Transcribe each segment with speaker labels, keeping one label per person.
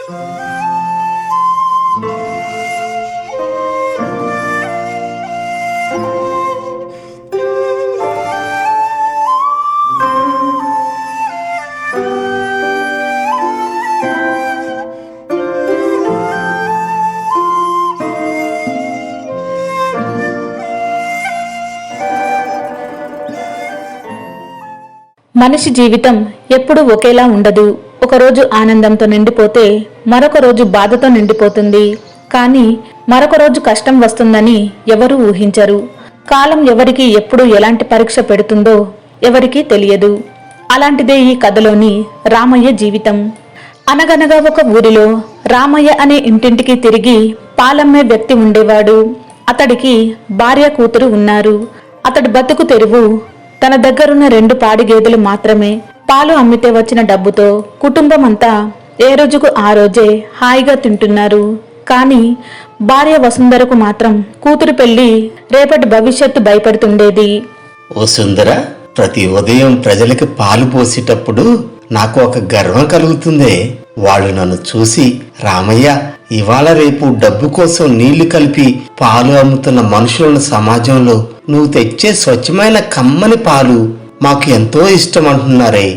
Speaker 1: మనిషి జీవితం ఎప్పుడూ ఒకేలా ఉండదు. ఒకరోజు ఆనందంతో నిండిపోతే మరొక రోజు బాధతో నిండిపోతుంది. కానీ మరొక రోజు కష్టం వస్తుందని ఎవరూ ఊహించరు. కాలం ఎవరికి ఎప్పుడు ఎలాంటి పరీక్ష పెడుతుందో ఎవరికీ తెలియదు. అలాంటిదే ఈ కథలోని రామయ్య జీవితం. అనగనగా ఒక ఊరిలో రామయ్య అనే ఇంటింటికి తిరిగి పాలమ్మే వ్యక్తి ఉండేవాడు. అతడికి భార్య కూతురు ఉన్నారు. అతడి బతుకు తెరువు తన దగ్గరున్న 2 పాడి గేదెలు మాత్రమే. పాలు అమ్మితే వచ్చిన డబ్బుతో కుటుంబం అంతా ఏ రోజుకు ఆ రోజే హాయిగా తింటున్నారు. కానీ భార్య వసుంధరకు మాత్రం కూతురు పెళ్లి రేపటి భవిష్యత్తు భయపడుతుండేది.
Speaker 2: ఓ సుందర, ప్రతి ఉదయం ప్రజలకు పాలు పోసేటప్పుడు నాకు ఒక గర్వం కలుగుతుందే. వాళ్ళు నన్ను చూసి, రామయ్య ఇవాళ రేపు డబ్బు కోసం నీళ్లు కలిపి పాలు అమ్ముతున్న మనుషులను సమాజంలో నువ్వు తెచ్చే స్వచ్ఛమైన కమ్మని పాలు మాకు ఎంతో ఇష్టం అంటున్నారే.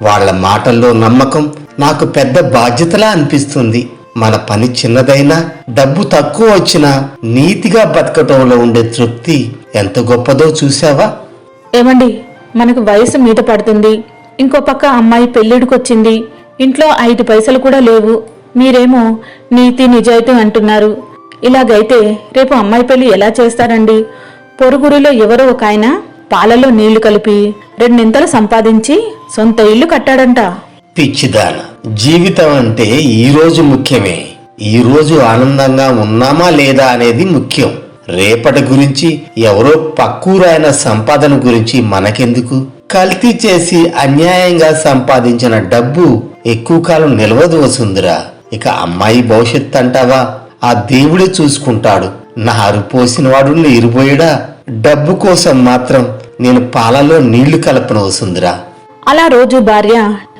Speaker 2: వాళ్ల మాటల్లో నమ్మకం నాకు పెద్ద బాధ్యతలా అనిపిస్తుంది. మన పని చిన్నదైనా డబ్బు తక్కువ వచ్చినా నీతిగా బతకటంలో ఉండే తృప్తి ఎంత గొప్పదో చూసావా?
Speaker 1: ఏమండి, మనకు వయసు మీద పడుతుంది. ఇంకో పక్క అమ్మాయి పెళ్లిడికొచ్చింది. ఇంట్లో 5 పైసలు కూడా లేవు. మీరేమో నీతి నిజాయితీ అంటున్నారు. ఇలాగైతే రేపు అమ్మాయి పెళ్లి ఎలా చేస్తారండి? పొరుగురిలో ఎవరో ఒక ఆయన పాలలో నీళ్లు కలిపి 2 సంపాదించి సొంత ఇల్లు కట్టాడంట.
Speaker 2: పిచ్చిదాన, జీవితం అంటే ఈ రోజు ముఖ్యమే. ఈ రోజు ఆనందంగా ఉన్నామా లేదా అనేది ముఖ్యం. రేపటి గురించి ఎవరో పక్కూరాయన సంపాదన గురించి మనకెందుకు? కల్తీ చేసి అన్యాయంగా సంపాదించిన డబ్బు ఎక్కువ కాలం నిలవదు వసుంధరా. ఇక అమ్మాయి భవిష్యత్తు అంటావా? ఆ దేవుడే చూసుకుంటాడు. నారు పోసినవాడు నీరుపోయాడా? డబ్బు కోసం మాత్రం నేను పాలలో నీళ్లు కలపను వసుంధరా.
Speaker 1: అలా రోజు భార్య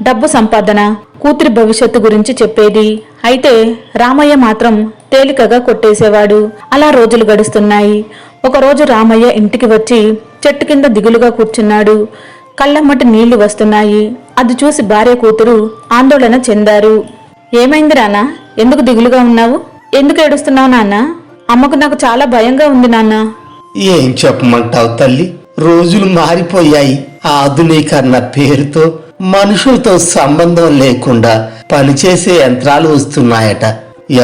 Speaker 1: డబ్బు సంపాదన, కూతురి భవిష్యత్తు గురించి చెప్పేది. అయితే రామయ్య మాత్రం తేలికగా కొట్టేసేవాడు. అలా రోజులు గడుస్తున్నాయి. ఒకరోజు రామయ్య ఇంటికి వచ్చి చెట్టు కింద దిగులుగా కూర్చున్నాడు. కళ్ళమ్మటి నీళ్లు వస్తున్నాయి. అది చూసి భార్య కూతురు ఆందోళన చెందారు. ఏమైంది రానా? ఎందుకు దిగులుగా ఉన్నావు? ఎందుకు ఏడుస్తున్నావు నాన్న? అమ్మకు నాకు చాలా భయంగా ఉంది నాన్న.
Speaker 2: ఏం చెప్పమంటావు తల్లి? రోజులు మారిపోయాయి. ఆధునీకరణ పేరుతో మనుషులతో సంబంధం లేకుండా పనిచేసే యంత్రాలు వస్తున్నాయట.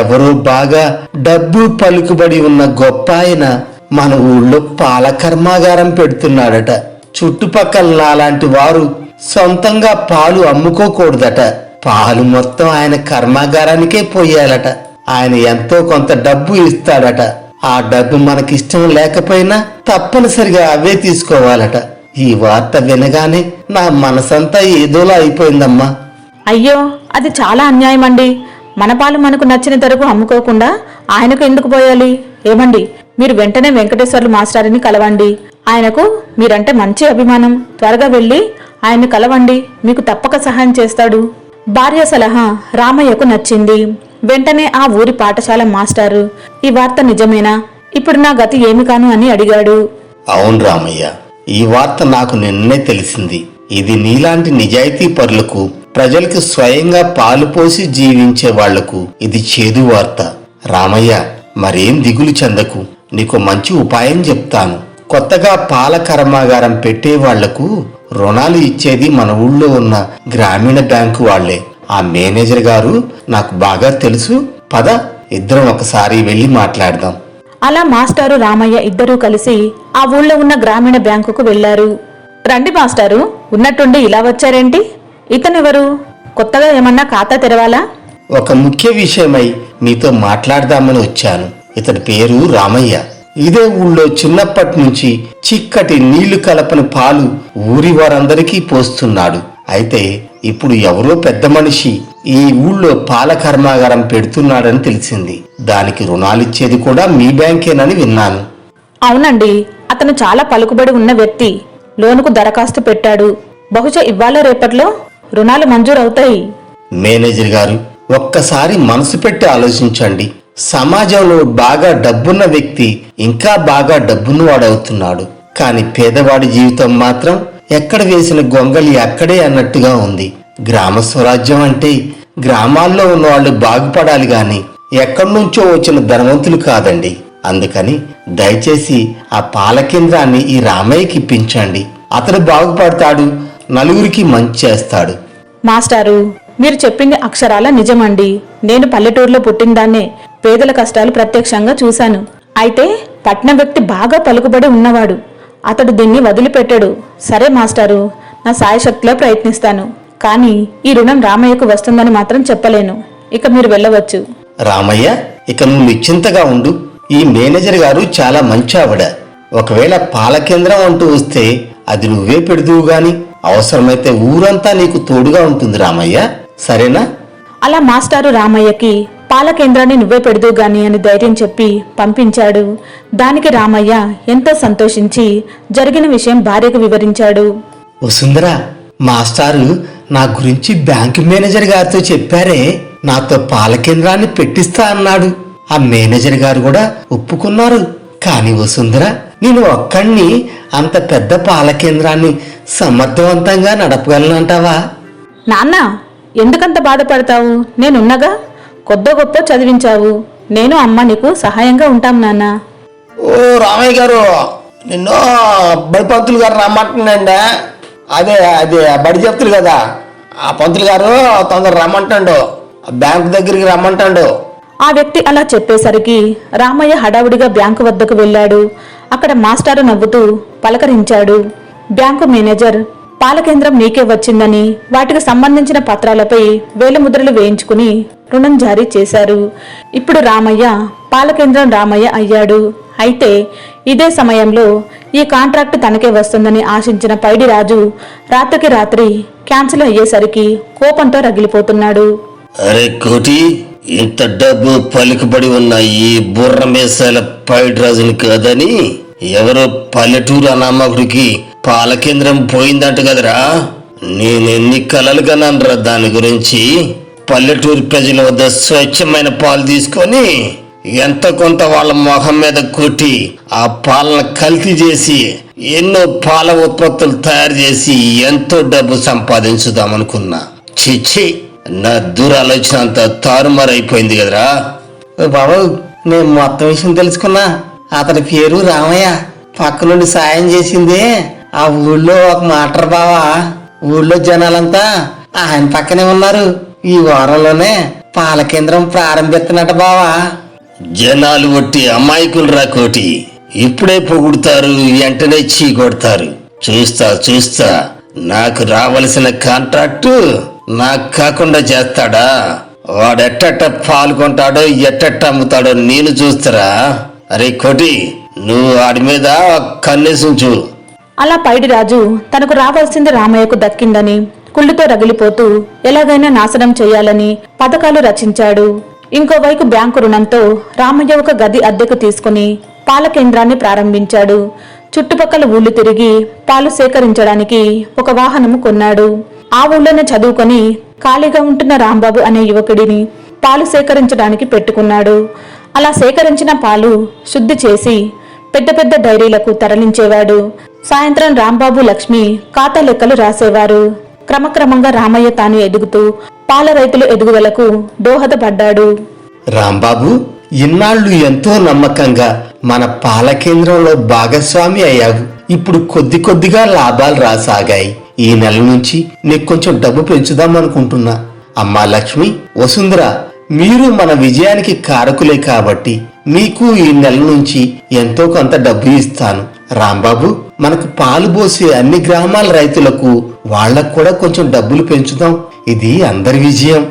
Speaker 2: ఎవరో బాగా డబ్బు పలుకుబడి ఉన్న గొప్ప ఆయన మన ఊళ్ళో పాల కర్మాగారం పెడుతున్నాడట. చుట్టుపక్కల నాలాంటి వారు సొంతంగా పాలు అమ్ముకోకూడదట. పాలు మొత్తం ఆయన కర్మాగారానికే పోయాలట. ఆయన ఎంతో కొంత డబ్బు ఇస్తాడట. ఆ డబ్బు మనకిష్టం లేకపోయినా తప్పనిసరిగా అవే తీసుకోవాలట. ఈ వార్త వినగానే నా మనసంతా ఏదోలా అయిపోయిందమ్మా.
Speaker 1: అయ్యో, అది చాలా అన్యాయం అండి. మన పాలు మనకు నచ్చిన ధరకు అమ్ముకోకుండా ఆయనకు ఎందుకు పోయాలి? ఏమండి, మీరు వెంటనే వెంకటేశ్వర్లు మాస్టారిని కలవండి. ఆయనకు మీరంటే మంచి అభిమానం. త్వరగా వెళ్ళి ఆయన్ని కలవండి. మీకు తప్పక సహాయం చేస్తాడు. భార్య సలహా రామయ్యకు నచ్చింది. వెంటనే ఆ ఊరి పాఠశాల మాస్టారు, ఈ వార్త నిజమేనా? ఇప్పుడు నా గతి ఏమి కాను అని అడిగాడు.
Speaker 2: అవును రామయ్య, ఈ వార్త నాకు నిన్నే తెలిసింది. ఇది నీలాంటి నిజాయితీ పరులకు, ప్రజలకు స్వయంగా పాలు పోసి జీవించే వాళ్లకు ఇది చేదు వార్త. రామయ్య, మరేం దిగులు చెందకు. నీకు మంచి ఉపాయం చెప్తాను. కొత్తగా పాల కర్మాగారం పెట్టే వాళ్లకు రుణాలు ఇచ్చేది మన ఊళ్ళో ఉన్న గ్రామీణ బ్యాంకు వాళ్లే. ఆ మేనేజర్ గారు నాకు బాగా తెలుసు. పద, ఇద్దరం ఒకసారి వెళ్లి మాట్లాడదాం.
Speaker 1: అలా మాస్టారు రామయ్య ఇద్దరూ కలిసి ఆ ఊళ్ళో ఉన్న గ్రామీణ బ్యాంకుకు వెళ్లారు. రండి మాస్టారు, ఉన్నట్టుండి ఇలా వచ్చారేంటి? ఇతనెవరు? కొత్తగా ఏమన్నా ఖాతా తెరవాలా?
Speaker 2: ఒక ముఖ్య విషయమై మీతో మాట్లాడదామని వచ్చాను. ఇతడి పేరు రామయ్య. ఇదే ఊళ్ళో చిన్నప్పటి నుంచి చిక్కటి నీళ్లు కలపని పాలు ఊరి వారందరికీ పోస్తున్నాడు. అయితే ఇప్పుడు ఎవరో పెద్ద మనిషి ఈ ఊళ్ళో పాల కర్మాగారం పెడుతున్నాడని తెలిసింది. దానికి రుణాలిచ్చేది కూడా మీ బ్యాంకేనని విన్నాను.
Speaker 1: అవునండి, అతను చాలా పలుకుబడి ఉన్న వ్యక్తి. లోనుకు దరఖాస్తు పెట్టాడు. బహుశా ఇవాళ రేపట్లో రుణాలు మంజూరవుతాయి.
Speaker 2: మేనేజర్ గారు, ఒక్కసారి మనసు పెట్టి ఆలోచించండి. సమాజంలో బాగా డబ్బున్న వ్యక్తి ఇంకా బాగా డబ్బున్నవాడవుతున్నాడు. కానీ పేదవాడి జీవితం మాత్రం ఎక్కడ వేసిన గొంగలి అక్కడే అన్నట్టుగా ఉంది. గ్రామ స్వరాజ్యం అంటే గ్రామాల్లో ఉన్న వాళ్ళు బాగుపడాలి గాని ఎక్కడి నుంచో వచ్చిన ధనవంతులు కాదండి. అందుకని దయచేసి ఆ పాల కేంద్రాన్ని ఈ రామయ్యకి ఇప్పించండి. అతడు బాగుపడతాడు, నలుగురికి మంచి చేస్తాడు.
Speaker 1: మాస్టారు, మీరు చెప్పింది అక్షరాల నిజమండి. నేను పల్లెటూరులో పుట్టిందాన్నే. పేదల కష్టాలు ప్రత్యక్షంగా చూశాను. అయితే పట్నం వ్యక్తి బాగా పలుకుబడి ఉన్నవాడు. అతడు దీన్ని వదిలిపెట్టాడు. సరే మాస్టారు, నా సాయశక్తిలో ప్రయత్నిస్తాను. కానీ ఈ రుణం రామయ్యకు వస్తుందని మాత్రం చెప్పలేను. ఇక మీరు వెళ్ళవచ్చు.
Speaker 2: రామయ్య, ఇక నువ్వు నిశ్చింతగా ఉండు. ఈ మేనేజర్ గారు చాలా మంచి ఆవిడ. ఒకవేళ పాల కేంద్రం అంటూ వస్తే అది నువ్వే పెడుదువు గాని అవసరమైతే ఊరంతా నీకు తోడుగా ఉంటుంది రామయ్య. సరేనా?
Speaker 1: అలా మాస్టారు రామయ్యకి పాల కేంద్రాన్ని నువ్వే పెడుదువు గాని అని ధైర్యం చెప్పి పంపించాడు. దానికి రామయ్య ఎంతో సంతోషించి జరిగిన విషయం భార్యకు వివరించాడు.
Speaker 2: వసుంధరా, మాస్టారు నా గురించి బ్యాంకు మేనేజర్ గారితో చెప్పారే, నాతో పాల కేంద్రాన్ని పెట్టిస్తా అన్నాడు. ఆ మేనేజర్ గారు కూడా ఒప్పుకున్నారు. కానీ వసుంధరా, నేను ఒక్కడిని అంత పెద్ద పాల కేంద్రాన్ని సమర్థవంతంగా నడపగలనంటావా?
Speaker 1: నాన్న, ఎందుకంత బాధపడతావు? నేనున్నగా. కొద్దో గొప్ప చదివించావు. నేను అమ్మ నీకు సహాయంగా ఉంటాం నాన్న.
Speaker 2: ఓ రామయ్య గారు, నిన్ను బడి పంతులు గారు రమ్మంటుండండి. అదే అదే బడి చెప్తులు కదా, ఆ పంతులు గారు తొందర రమ్మంటాడు, బ్యాంకు దగ్గరికి రమ్మంటాడు.
Speaker 1: ఆ వ్యక్తి అలా చెప్పేసరికి రామయ్య హడావుడిగా బ్యాంకు వద్దకు వెళ్ళాడు. అక్కడ మాస్టారు నవ్వుతూ పలకరించాడు. బ్యాంకు మేనేజర్ పాల కేంద్రం నీకే వచ్చిందని వాటికి సంబంధించిన పత్రాలపై వేలిముద్రలు వేయించుకుని రుణం జారీ చేశారు. ఇప్పుడు రామయ్య పాల కేంద్రం రామయ్య అయ్యాడు. అయితే ఇదే సమయంలో ఈ కాంట్రాక్ట్ తనకే వస్తుందని ఆశించిన పైడి రాజు రాత్రికి రాత్రి క్యాన్సిల్ అయ్యేసరికి కోపంతో రగిలిపోతున్నాడు.
Speaker 2: అరే కోటి, ఇంత డబ్బు పలుకుబడి ఉన్న ఈ బుర్ర మేసాల పైడి రాజుని కాదని ఎవరో పల్లెటూరు అనామకుడికి పాల కేంద్రం పోయిందంట కదరా. నేనెన్ని కలలు కన్నానురా దాని గురించి. పల్లెటూరు ప్రజల వద్ద స్వచ్ఛమైన పాలు తీసుకొని ఎంత కొంత వాళ్ళ మొహం మీద కొట్టి ఆ పాలను కల్తీ చేసి ఎన్నో పాల ఉత్పత్తులు తయారు చేసి ఎంతో డబ్బు సంపాదించుదామనుకున్నా. చిచ్చి, నా దురాలోచన అంతా తారుమారైపోయింది కదరా. బాబు, నేను మొత్తం విషయం తెలుసుకున్నా. అతడి పేరు రామయ్య. పక్క నుండి సాయం చేసిందే ఆ ఊళ్ళో ఒక మాటర్ బావా. ఊళ్ళో జనాలంతా ఆయన పక్కనే ఉన్నారు. ఈ వారంలోనే పాల కేంద్రం ప్రారంభిస్తున్నట్టు బావా. జనాలు ఒట్టి అమాయకులు రా కోటి. ఇప్పుడే పొగుడుతారు, వెంటనే చీ కొడతారు. చూస్తా చూస్తా, నాకు రావలసిన కాంట్రాక్టు నాకు కాకుండా చేస్తాడా? వాడెట్టట్ట పాల్గొంటాడో ఎట్టట్ట అమ్ముతాడో నేను చూస్తారా. అరే కోటి, నువ్వు వాడి మీద కన్నేసించు.
Speaker 1: అలా పైడి రాజు తనకు రావాల్సింది రామయ్యకు దక్కిందని కుళ్ళుతో రగిలిపోతూ ఎలాగైనా నాశనం చేయాలని పథకాలు రచించాడు. ఇంకోవైపు బ్యాంకు రుణంతో రామయ్య ఒక గది అద్దెకు తీసుకుని పాల కేంద్రాన్ని ప్రారంభించాడు. చుట్టుపక్కల ఊళ్ళు తిరిగి పాలు సేకరించడానికి ఒక వాహనము కొన్నాడు. ఆ ఊళ్ళోనే చదువుకొని ఖాళీగా ఉంటున్న రాంబాబు అనే యువకుడిని పాలు సేకరించడానికి పెట్టుకున్నాడు. అలా సేకరించిన పాలు శుద్ధి చేసి పెద్ద పెద్ద డైరీలకు తరలించేవాడు. సాయంత్రం రాంబాబు లక్ష్మి ఖాతా లెక్కలు రాసేవారు. క్రమక్రమంగా రామయ్య తాను ఎదుగుతూ పాల రైతుల ఎదుగుదలకు దోహదపడ్డాడు.
Speaker 2: రాంబాబు, ఇన్నాళ్లు ఎంతో నమ్మకంగా మన పాల కేంద్రంలో భాగస్వామి అయ్యావు. ఇప్పుడు కొద్ది కొద్దిగా లాభాలు రాసాగాయి. ఈ నెల నుంచి నీకు కొంచెం డబ్బు పెంచుదాం అనుకుంటున్నా. అమ్మా లక్ష్మి, వసుంధర, మీరు మన విజయానికి కారకులే కాబట్టి మీకు ఈ నెల నుంచి ఎంతో కొంత డబ్బు ఇస్తాను. రాంబాబు, మనకు పాలు పోసే అన్ని గ్రామాల రైతులకు వాళ్లకు కూడా కొంచెం డబ్బులు పెంచుదాం. ఇది అందరి విజయం.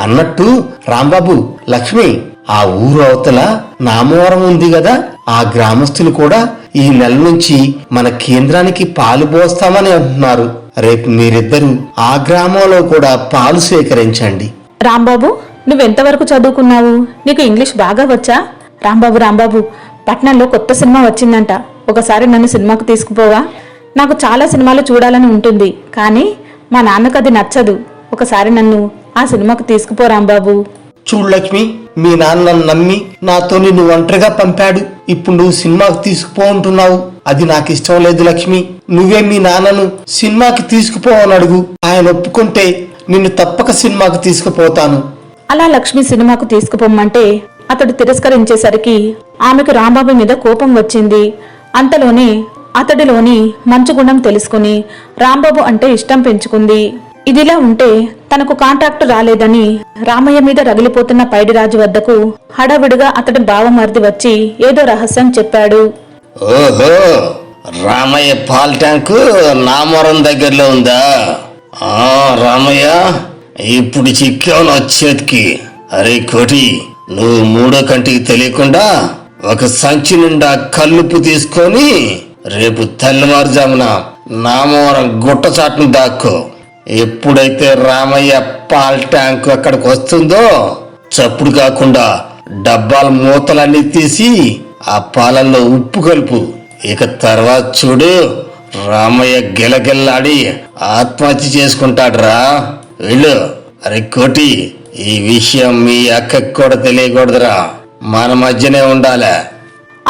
Speaker 2: అన్నట్టు రాంబాబు, లక్ష్మి, ఆ ఊరు అవతల నామవరం ఉంది కదా, ఆ గ్రామస్తులు కూడా ఈ నెల నుంచి మన కేంద్రానికి పాలు పోస్తామని అంటున్నారు. రేపు మీరిద్దరూ ఆ గ్రామంలో కూడా పాలు సేకరించండి.
Speaker 1: రాంబాబు, నువ్వెంతవరకు చదువుకున్నావు? నీకు ఇంగ్లీష్ బాగా వచ్చా? రాంబాబు, పట్నంలో కొత్త సినిమా వచ్చిందంట. ఒకసారి నన్ను సినిమాకు తీసుకుపోవా? నాకు చాలా సినిమాలు చూడాలని ఉంటుంది, కానీ మా నాన్నకు అది నచ్చదు. ఒకసారి నన్ను ఆ సినిమాకు తీసుకుపో రాంబాబు.
Speaker 2: చూడు లక్ష్మి, మీ నాన్న నన్ను నమ్మి నాతో నిన్ను ఒంటరిగా పంపాడు. ఇప్పుడు నువ్వు సినిమాకి తీసుకుపో అంటున్నావు. అది నాకు ఇష్టం లేదు లక్ష్మి. నువ్వే మీ నాన్నను సినిమాకి తీసుకుపో అని అడుగు. ఆయన ఒప్పుకుంటే నిన్ను తప్పక సినిమాకి తీసుకుపోతాను.
Speaker 1: అలా లక్ష్మి సినిమాకు తీసుకుపోమ్మంటే అతడు తిరస్కరించేసరికి ఆమెకు రాంబాబు మీద కోపం వచ్చింది. అంతలోనే అతడిలోని మంచు గుణం తెలుసుకుని రాంబాబు అంటే ఇష్టం పెంచుకుంది. ఇదిలా ఉంటే తనకు కాంట్రాక్టు రాలేదని రామయ్య మీద రగిలిపోతున్న పైడిరాజు వద్దకు హడావిడిగా అతడి బావమరిది వచ్చి ఏదో రహస్యం చెప్పాడు.
Speaker 2: ఓహో, రామయ్య పాల ట్యాంకు నామరం దగ్గరలో ఉందా? రామయ్య, ఇప్పుడు చిక్కావు నా చేతికి. అరే కోటి, నువ్వు మూడో కంటికి తెలియకుండా ఒక సంచి నిండా కల్లుపు తీసుకొని రేపు తెల్లవారుజామున నామవరం గుట్ట చాటును దాక్కో. ఎప్పుడైతే రామయ్య పాల ట్యాంకు అక్కడికి వస్తుందో చప్పుడు కాకుండా డబ్బాల మూతలన్నీ తీసి ఆ పాలల్లో ఉప్పు కలుపు. ఇక తర్వాత చూడు, రామయ్య గిలగిల్లాడి ఆత్మహత్య చేసుకుంటాడురా. వెళ్ళు. అరే కోటి, ఈ విషయం మీ అక్కకి కూడా తెలియకూడదురా, మన మధ్యనే ఉండాలి.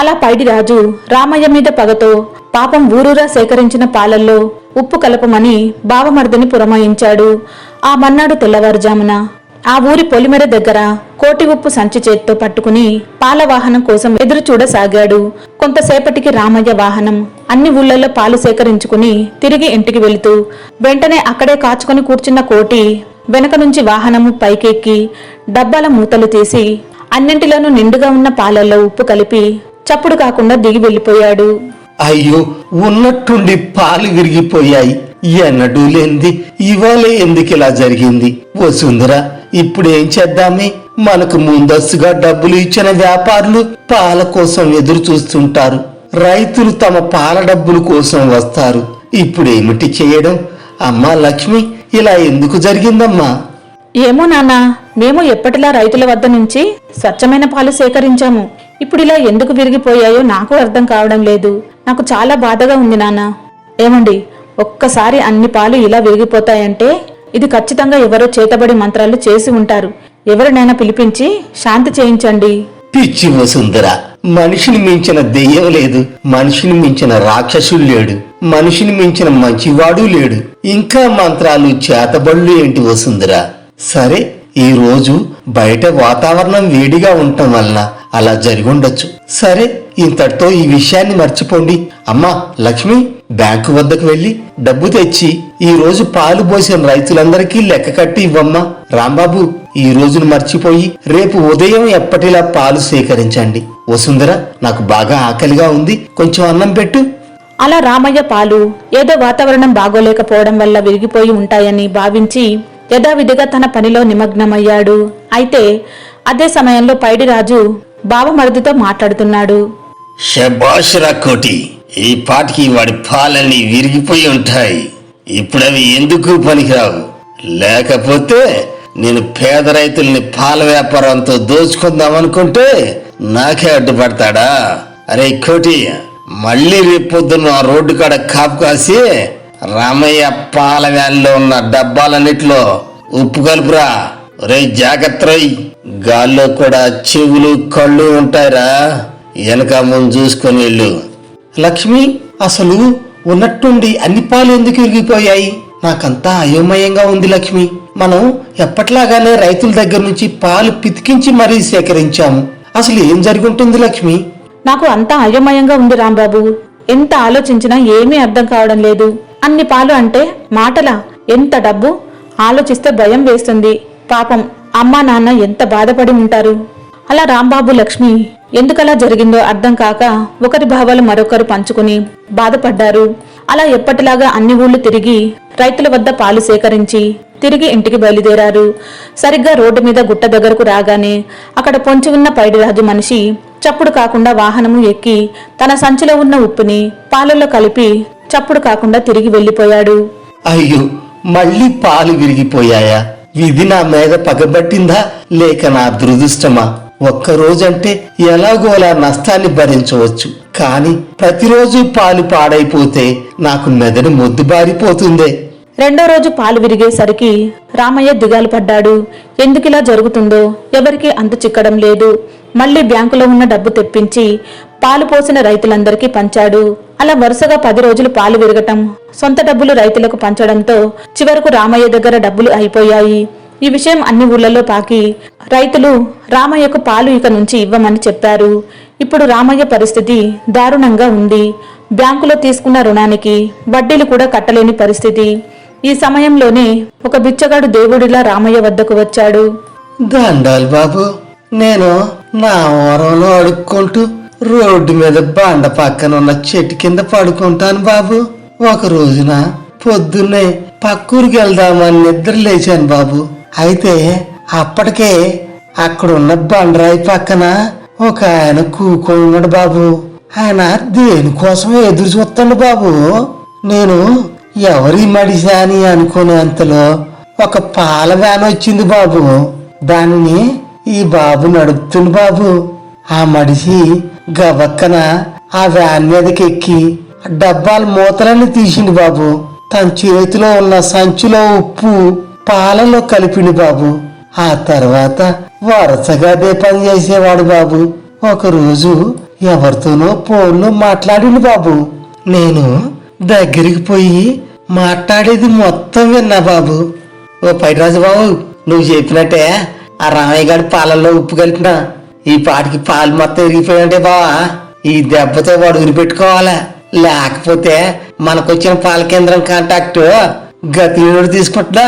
Speaker 1: అలా పైడిరాజు రామయ్య మీద పగతో పాపం ఊరూరా సేకరించిన పాలల్లో ఉప్పు కలపమని బావమర్దిని పురమాయించాడు. ఆ మన్నాడు తెల్లవారుజామున ఆ ఊరి పొలిమెర దగ్గర కోటి ఉప్పు సంచి చేత్తో పట్టుకుని పాల వాహనం కోసం ఎదురు చూడసాగాడు. కొంతసేపటికి రామయ్య వాహనం అన్ని ఊళ్ళల్లో పాలు సేకరించుకుని తిరిగి ఇంటికి వెళుతూ వెంటనే అక్కడే కాచుకొని కూర్చున్న కోటి వెనక నుంచి వాహనము పైకెక్కి డబ్బాల మూతలు తీసి అన్నింటిలోనూ నిండుగా ఉన్న పాలల్లో ఉప్పు కలిపి చప్పుడు కాకుండా దిగి వెళ్లిపోయాడు.
Speaker 2: అయ్యో, ఉన్నట్టుండి పాలు విరిగిపోయాయి. ఎన్నడూ లేనిది ఇవాళ ఎందుకు ఇలా జరిగింది? ఓ సుందరా, ఇప్పుడేం చేద్దామే? మనకు ముందస్తుగా డబ్బులు ఇచ్చిన వ్యాపారులు పాల కోసం ఎదురు చూస్తుంటారు. రైతులు తమ పాల డబ్బుల కోసం వస్తారు. ఇప్పుడేమిటి చేయడం? అమ్మా లక్ష్మి, ఇలా ఎందుకు జరిగిందమ్మా?
Speaker 1: ఏమో నాన్నా, మేము ఎప్పటిలా రైతుల వద్ద నుంచి స్వచ్ఛమైన పాలు సేకరించాము. ఇప్పుడు ఇలా ఎందుకు విరిగిపోయాయో నాకు అర్థం కావడం లేదు. నాకు చాలా బాధగా ఉంది నాన్న. ఏమండి, ఒక్కసారి అన్ని పాలు ఇలా విరిగిపోతాయంటే ఇది ఖచ్చితంగా ఎవరో చేతబడి మంత్రాలు చేసి ఉంటారు. ఎవరినైనా పిలిపించి శాంతి చేయించండి.
Speaker 2: పిచ్చి వసుంధర, మనిషిని మించిన దెయ్యం లేదు, మనిషిని మించిన రాక్షసుడు లేడు, మనిషిని మించిన మంచివాడు లేడు. ఇంకా మంత్రాలు చేతబడులు ఏంటి వసుంధర? సరే, ఈ రోజు బయట వాతావరణం వేడిగా ఉండటం వలన అలా జరిగి ఉండొచ్చు. సరే, ఇంతటితో ఈ విషయాన్ని మర్చిపోండి. అమ్మా లక్ష్మి, బ్యాంకు వద్దకు వెళ్లి డబ్బు తెచ్చి ఈ రోజు పాలు పోసిన రైతులందరికీ లెక్క కట్టి ఇవ్వమ్మా. రాంబాబు, ఈ రోజును మర్చిపోయి రేపు ఉదయం ఎప్పటిలా పాలు సేకరించండి. వసుంధర, నాకు బాగా ఆకలిగా ఉంది, కొంచెం అన్నం పెట్టు.
Speaker 1: అలా రామయ్య పాలు ఏదో వాతావరణం బాగోలేకపోవడం వల్ల విరిగిపోయి ఉంటాయని భావించి యథావిధిగా తన పనిలో నిమగ్నమయ్యాడు. అయితే అదే సమయంలో పైడిరాజు బావమరిదితో మాట్లాడుతున్నాడు.
Speaker 2: శభాష్ రా కోటి, ఈ పాటికి వాడి పాలన్నీ విరిగిపోయి ఉంటాయి. ఇప్పుడవి ఎందుకు పనికిరావు. లేకపోతే నేను పేద రైతుల్ని పాల వ్యాపారంతో దోచుకుందామనుకుంటే నాకే అడ్డుపడతాడా? అరే కోటి, మళ్ళీ రేపొద్దున ఆ రోడ్డు కాడ కాపు కాసి రామయ్య పాల వ్యాన్లో ఉన్న డబ్బాలన్నిట్లో ఉప్పు కలుపురా. రే జాగ్రత్త, గాల్లో కూడా చెవులు కళ్ళు ఉంటాయిరా, వెనక ముందు చూసుకొని వెళ్ళు. లక్ష్మి, అసలు ఉన్నట్టుండి అన్ని పాలు ఎందుకు విరిగిపోయాయి? నాకంతా అయోమయంగా ఉంది లక్ష్మి. మనం ఎప్పట్లాగానే రైతుల దగ్గర నుంచి పాలు పితికించి మరీ సేకరించాము. అసలు ఏం జరుగుంటుంది లక్ష్మి?
Speaker 1: నాకు అంతా అయోమయంగా ఉంది రాంబాబు. ఎంత ఆలోచించినా ఏమీ అర్థం కావడం లేదు. అన్ని పాలు అంటే మాటలా? ఎంత డబ్బు! ఆలోచిస్తే భయం వేస్తుంది. పాపం అమ్మా నాన్న ఎంత బాధపడి ఉంటారు. అలా రాంబాబు లక్ష్మి ఎందుకలా జరిగిందో అర్థం కాక ఒకరి భావాలు మరొకరు పంచుకుని బాధపడ్డారు. అలా ఎప్పటిలాగా అన్ని ఊళ్ళు తిరిగి రైతుల వద్ద పాలు సేకరించి తిరిగి ఇంటికి బయలుదేరారు. సరిగ్గా రోడ్డు మీద గుట్ట దగ్గరకు రాగానే అక్కడ పొంచి ఉన్న పైడిరాజు మనిషి చప్పుడు కాకుండా వాహనము ఎక్కి తన సంచిలో ఉన్న ఉప్పుని పాలల్లో కలిపి చప్పుడు కాకుండా తిరిగి వెళ్లిపోయాడు.
Speaker 2: అయ్యో, మళ్ళీ పాలు విరిగిపోయాయా? విధి నా మీద పగబట్టిందా లేక నా దురదృష్టమా? ఒక్కరోజంటే ఎలాగోలా నష్టాన్ని భరించవచ్చు, కానీ ప్రతిరోజు పాలు పాడైపోతే నాకు మెదడు మొద్దుబారిపోతుందే.
Speaker 1: రెండో రోజు పాలు విరిగేసరికి రామయ్య దిగాలు పడ్డాడు. ఎందుకిలా జరుగుతుందో ఎవరికీ అంతు చిక్కడం లేదు. మళ్లీ బ్యాంకులో ఉన్న డబ్బు తెప్పించి పాలు పోసిన రైతులందరికీ పంచాడు. అలా వరుసగా 10 రోజులు పాలు విరగటం, సొంత డబ్బులు రైతులకు పంచడంతో చివరకు రామయ్య దగ్గర డబ్బులు అయిపోయాయి. ఈ విషయం అన్ని ఊళ్ళలో పాకి రైతులు రామయ్యకు పాలు ఇక నుంచి ఇవ్వమని చెప్పారు. ఇప్పుడు రామయ్య పరిస్థితి దారుణంగా ఉంది. బ్యాంకులో తీసుకున్న రుణానికి వడ్డీలు కూడా కట్టలేని పరిస్థితి. ఈ సమయంలోనే ఒక బిచ్చగాడు దేవుడిలా రామయ్య వద్దకు వచ్చాడు.
Speaker 2: దండాలు బాబు, నేను నా ఓరంలో అడుక్కుంటూ రోడ్డు మీద బండ పక్కన ఉన్న చెట్టు కింద పడుకుంటాను బాబు. ఒక రోజున పొద్దున్నే పక్కూరికి వెళ్దామని నిద్ర లేచాను బాబు. అయితే అప్పటికే అక్కడున్న బండరాయి పక్కన ఒక ఆయన కూకొని ఉన్నాడు బాబు. ఆయన దేనికోసం ఎదురు చూస్తాడు బాబు. నేను ఎవరి మడిసా అని అనుకునేంతలో ఒక పాల వ్యాన్ వచ్చింది బాబు. దానిని ఈ బాబు నడుపుతుంది బాబు. ఆ మడిసి గబక్కన ఆ వ్యాన్ మీదకి ఎక్కి డబ్బాల మూతలన్నీ తీసిండు బాబు. తన చేతిలో ఉన్న సంచిలో ఉప్పు పాలలో కలిపిండు బాబు. ఆ తర్వాత వరుసగా అదే పని చేసేవాడు బాబు. ఒకరోజు ఎవరితోనో ఫోన్లో మాట్లాడిండు బాబు. నేను దగ్గరికి పోయి మాట్లాడేది మొత్తం విన్నా బాబు. ఓ పైరాజు బాబు, నువ్వు చెప్పినట్టే ఆ రామయ్య గారి పాలల్లో ఉప్పు కలిపినా ఈ పాటికి పాలు మొత్తం విరిగిపోయాయంటే బావా. ఈ దెబ్బతో వాడు ఉరిపెట్టుకోవాలా, లేకపోతే మనకొచ్చిన పాల కేంద్రం కాంటాక్ట్ గతిలోడు తీసుకుంటున్నా.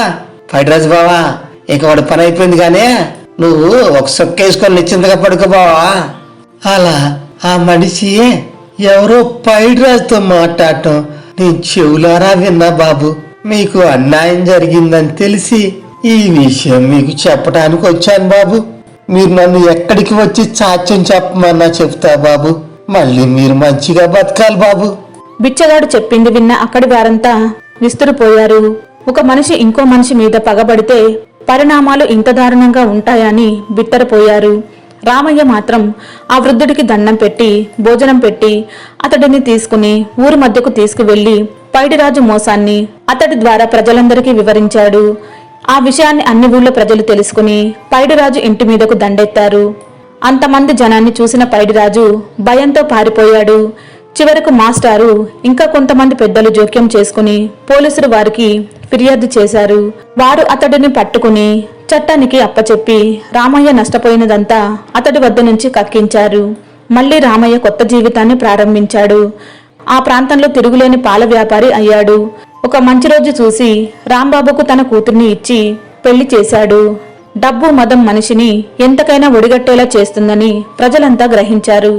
Speaker 2: పైరాజు బావా, ఇక వాడు పని అయిపోయింది. కానీ నువ్వు ఒక సొక్క వేసుకొని నిశ్చింతగా పడుకో బావా. అలా ఆ మనిషి ఎవరో పైరాజుతో మాట్లాడటం నేను చెవులారా విన్నా బాబు. మీకు అన్యాయం జరిగిందని తెలిసి ఈ విషయం మీకు చెప్పడానికి వచ్చాను బాబు. మీరు నన్ను ఎక్కడికి వచ్చి సాక్ష్యం చెప్పమన్నా చెప్తా బాబు. మళ్ళీ మీరు మంచిగా బతకాలి బాబు.
Speaker 1: బిచ్చగాడు చెప్పింది విన్న అక్కడి వారంతా విస్తురుపోయారు. ఒక మనిషి ఇంకో మనిషి మీద పగబడితే పరిణామాలు ఇంత దారుణంగా ఉంటాయని బిత్తరపోయారు. రామయ్య మాత్రం ఆ వృద్ధుడికి దండం పెట్టి భోజనం పెట్టి అతడిని తీసుకుని ఊరి మధ్యకు తీసుకువెళ్లి పైడిరాజు మోసాన్ని అతడి ద్వారా ప్రజలందరికీ వివరించాడు. ఆ విషయాన్ని అన్ని ఊళ్ళో ప్రజలు తెలుసుకుని పైడిరాజు ఇంటి మీదకు దండెత్తారు. అంతమంది జనాన్ని చూసిన పైడిరాజు భయంతో పారిపోయాడు. చివరకు మాస్టారు ఇంకా కొంతమంది పెద్దలు జోక్యం చేసుకుని పోలీసులు వారికి ఫిర్యాదు చేశారు. వారు అతడిని పట్టుకుని చట్టానికి అప్పచెప్పి రామయ్య నష్టపోయినదంతా అతడి వద్ద నుంచి కక్కించారు. మళ్లీ రామయ్య కొత్త జీవితాన్ని ప్రారంభించాడు. ఆ ప్రాంతంలో తిరుగులేని పాల వ్యాపారి అయ్యాడు. ఒక మంచి రోజు చూసి రాంబాబుకు తన కూతుర్ని ఇచ్చి పెళ్లి చేశాడు. డబ్బు మదం మనిషిని ఎంతకైనా ఒడిగట్టేలా చేస్తుందని ప్రజలంతా గ్రహించారు.